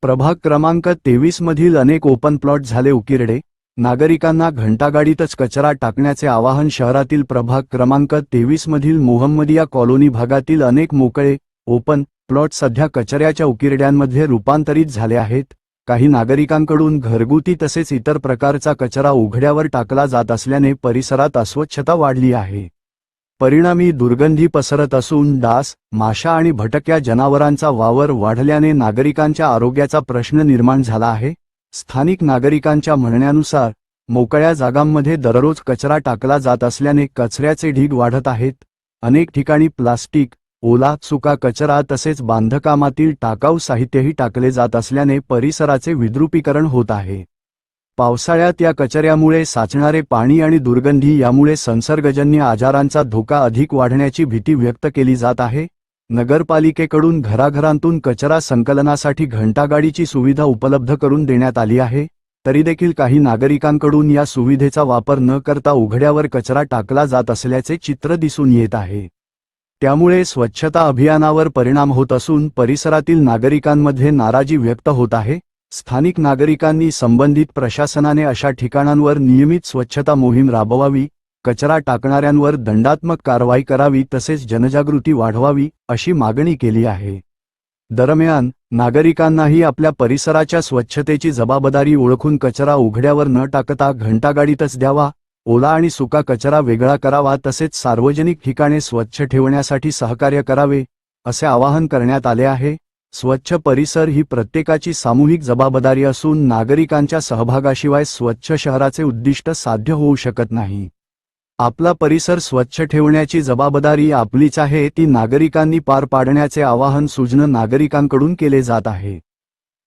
प्रभाग क्रमांक 23 मधील अनेक ओपन प्लॉट झाले उकिरडे। नागरिकांना घंटागाडीतच कचरा टाकण्याचे आवाहन शहरातील प्रभाग क्रमांक 23 मधील मोहम्मदिया कॉलनी भागातील अनेक मोकळे ओपन प्लॉट सध्या कचऱ्याच्या उकिरड्यांमध्ये रूपांतरित झाले आहेत। काही नागरिकांकडून घरगुती तसेच इतर प्रकारचा कचरा उघड्यावर टाकला जात असल्याने परिसरात अस्वच्छता वाढली आहे। परिणामी दुर्गंधी पसरत असून डास, माशा आणि भटक्या जनावरांचा वावर वाढल्याने नागरिकांच्या आरोग्याचा प्रश्न निर्माण झाला आहे। स्थानिक नागरिकांच्या म्हणण्यानुसार मोकळ्या जागांमध्ये दररोज कचरा टाकला जात असल्याने कचऱ्याचे ढीग वाढत आहेत। अनेक ठिकाणी प्लास्टिक, ओला सुका कचरा तसेच बांधकामातील टाकाऊ साहित्यही टाकले जात असल्याने परिसराचे विद्रुपीकरण होत आहे। पावसाळ्यात या कचऱ्यामुळे साचणारे पाणी आणि दुर्गंधी यामुळे संसर्गजन्य आजारांचा धोका अधिक वाढण्याची भीती व्यक्त केली जात आहे। नगरपालिकेकडून घराघरांतून कचरा संकलनासाठी घंटागाडीची सुविधा उपलब्ध करून देण्यात आली आहे, तरी देखील काही नागरिकांकडून या सुविधेचा वापर न करता उघड्यावर कचरा टाकला जात असल्याचे चित्र दिसून येत आहे। त्यामुळे स्वच्छता अभियानावर परिणाम होत असून परिसरातील नागरिकांमध्ये नाराजी व्यक्त होत आहे। स्थानिक नागरिकांनी संबंधित प्रशासनाने अशा ठिकाणांवर नियमित स्वच्छता मोहीम राबवावी, कचरा टाकणाऱ्यांवर दंडात्मक कारवाई करावी तसेच जनजागृती वाढवावी अशी मागणी केली आहे। दरम्यान नागरिकांनाही आपल्या परिसराच्या स्वच्छतेची जबाबदारी ओळखून कचरा उघड्यावर न टाकता घंटागाडीतच द्यावा, ओला आणि सुका कचरा वेगळा करावा तसेच सार्वजनिक ठिकाणे स्वच्छ ठेवण्यासाठी सहकार्य करावे असे आवाहन करण्यात आले आहे। स्वच्छ परिसर ही प्रत्येकाची सामूहिक जबाबदारी असून नागरिकांच्या सहभागाशिवाय स्वच्छ शहराचे उद्दिष्ट साध्य होऊ शकत नाही। आपला परिसर स्वच्छ ठेवण्याची जबाबदारी आपलीच आहे, ती नागरिकांनी पार पाडण्याचे आवाहन सुज्ञ नागरिकांकडून केले जात आहे।